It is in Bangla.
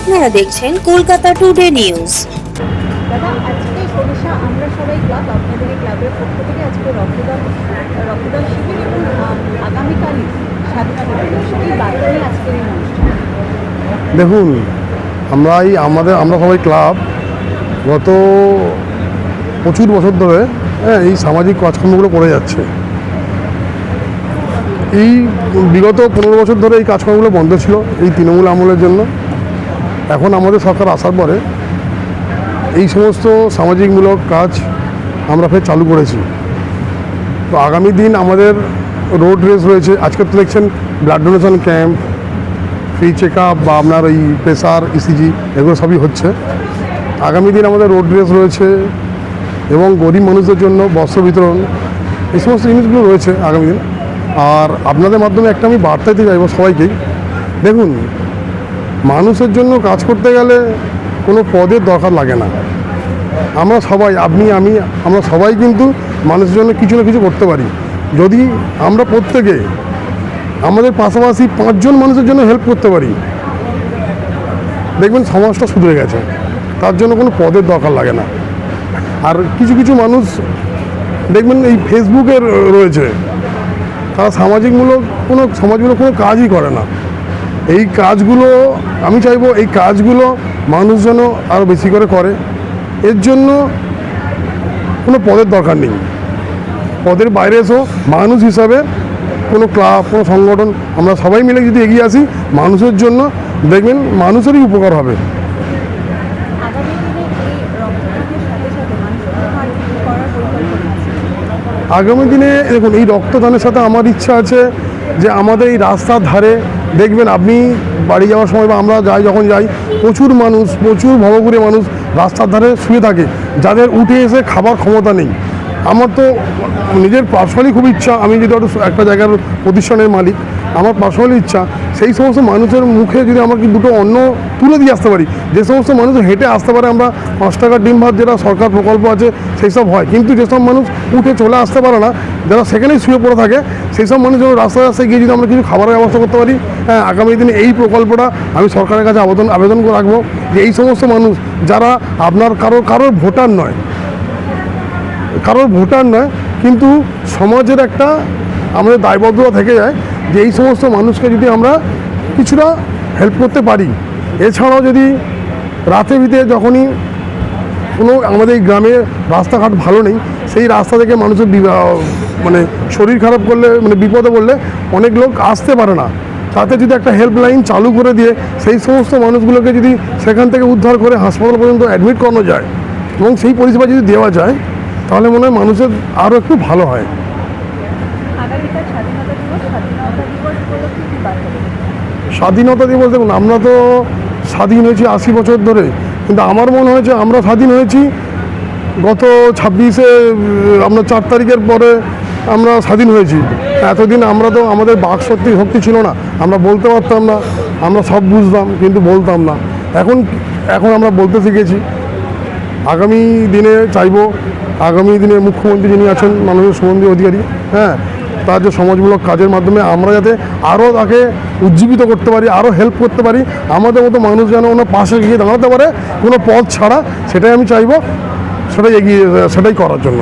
আপনারা দেখছেন কলকাতা টুডে নিউজ। দাদা, আজকে সরিষা আমরা সবাই ক্লাব আপনাদের এই ক্লাবের পক্ষ থেকে আজকে রক্তদান শিবির এবং আগামীকালই স্বাধীনতা দিবস, এই বার্তা নিয়ে আজকের এই অনুষ্ঠান। দেখুন, আমরা সবাই ক্লাব গত প্রচুর বছর ধরে এই সামাজিক কাজকর্মগুলো করে যাচ্ছে। এই বিগত 15 বছর ধরে এই কাজকর্মগুলো বন্ধ ছিল এই তৃণমূল আমলের জন্য। এখন আমাদের সরকার আসার পরে এই সমস্ত সামাজিকমূলক কাজ আমরা ফের চালু করেছি। তো আগামী দিন আমাদের রোড রেস রয়েছে। আজকে তো দেখছেন blood donation camp, free check up বা আপনার ওই প্রেসার, ইসিজি এগুলো সবই হচ্ছে। আগামী দিন আমাদের রোড রেস রয়েছে এবং গরিব মানুষদের জন্য বস্ত্র বিতরণ, এই সমস্ত জিনিসগুলো রয়েছে আগামী দিন। আর আপনাদের মাধ্যমে একটা আমি বার্তা দিতে চাইবো সবাইকেই। দেখুন, মানুষের জন্য কাজ করতে গেলে কোনো পদের দরকার লাগে না। আমরা সবাই, আপনি আমি, আমরা সবাই কিন্তু মানুষের জন্য কিছু না কিছু করতে পারি। যদি আমরা প্রত্যেকে আমাদের পাশাপাশি 5 জন মানুষের জন্য হেল্প করতে পারি, দেখবেন সমাজটা শুধরে গেছে। তার জন্য কোনো পদের দরকার লাগে না। আর কিছু কিছু মানুষ দেখবেন এই ফেসবুকে রয়েছে, তারা সমাজমূলক কোনো কাজই করে না। এই কাজগুলো আমি চাইবো এই কাজগুলো মানুষ যেন আরও বেশি করে। এর জন্য কোনো পদের দরকার নেই। পদের বাইরে এসেও মানুষ হিসাবে কোনো ক্লাব, কোনো সংগঠন, আমরা সবাই মিলে যদি এগিয়ে আসি মানুষের জন্য, দেখবেন মানুষেরই উপকার হবে। আগামী দিনে দেখুন, এই রক্তদানের সাথে আমার ইচ্ছা আছে যে আমাদের এই রাস্তার ধারে দেখবেন, আপনি বাড়ি যাওয়ার সময় বা আমরা যখন যাই, প্রচুর মানুষ, প্রচুর ভবঘুরে মানুষ রাস্তার ধারে শুয়ে থাকে, যাদের উঠে এসে খাবার ক্ষমতা নেই। আমার তো নিজের পার্সোনালি খুব ইচ্ছা, আমি যদি একটা জায়গার প্রতিষ্ঠানের মালিক, আমার পার্সোনালি ইচ্ছা সেই সমস্ত মানুষের মুখে যদি আমরা কি দুটো অন্ন তুলে দিয়ে আসতে পারি। যে সমস্ত মানুষ হেঁটে আসতে পারে, আমরা 5 টাকার ডিম ভাত যেটা সরকার প্রকল্প আছে সেই সব হয়, কিন্তু যেসব মানুষ উঠে চলে আসতে পারে না, যারা সেখানেই শুয়ে পড়ে থাকে, সেই সব মানুষ যেন রাস্তায় রাস্তায় গিয়ে যদি আমরা কিছু খাবারের ব্যবস্থা করতে পারি। হ্যাঁ, আগামী দিনে এই প্রকল্পটা আমি সরকারের কাছে আবেদন করে রাখবো যে এই সমস্ত মানুষ যারা আপনার কারোর ভোটার নয়, কিন্তু সমাজের একটা আমাদের দায়বদ্ধতা থেকে যায় যে এই সমস্ত মানুষকে যদি আমরা কিছুটা হেল্প করতে পারি। এছাড়াও যদি রাতে ভিতরে যখনই কোনো আমাদের এই গ্রামে রাস্তাঘাট ভালো নেই, সেই রাস্তা থেকে মানুষের শরীর খারাপ করলে, বিপদে পড়লে অনেক লোক আসতে পারে না, তাতে যদি একটা হেল্পলাইন চালু করে দিয়ে সেই সমস্ত মানুষগুলোকে যদি সেখান থেকে উদ্ধার করে হাসপাতাল পর্যন্ত অ্যাডমিট করানো যায় এবং সেই পরিষেবা যদি দেওয়া যায়, তাহলে মনে হয় মানুষের আরও একটু ভালো হয়। স্বাধীনতা দিবস দেখুন, আমরা তো স্বাধীন হয়েছি 80 বছর ধরে, কিন্তু আমার মনে হয়েছে আমরা স্বাধীন হয়েছি গত 26শে আপনার 4 তারিখের পরে আমরা স্বাধীন হয়েছি। এতদিন আমরা তো আমাদের বাক শক্তি ছিল না, আমরা বলতে পারতাম না, আমরা সব বুঝতাম কিন্তু বলতাম না। এখন আমরা বলতে শিখেছি। আগামী দিনে চাইবো, আগামী দিনে মুখ্যমন্ত্রী যিনি আছেন মাননীয় শুভেন্দু অধিকারী, হ্যাঁ, তার যে সমাজমূলক কাজের মাধ্যমে আমরা যাতে আরও তাকে উজ্জীবিত করতে পারি, আরও হেল্প করতে পারি, আমাদের মতো মানুষ যেন ওনার পাশে গিয়ে দাঁড়াতে পারে কোনো পথ ছাড়া, সেটাই আমি চাইবো, সেটাই করার জন্য।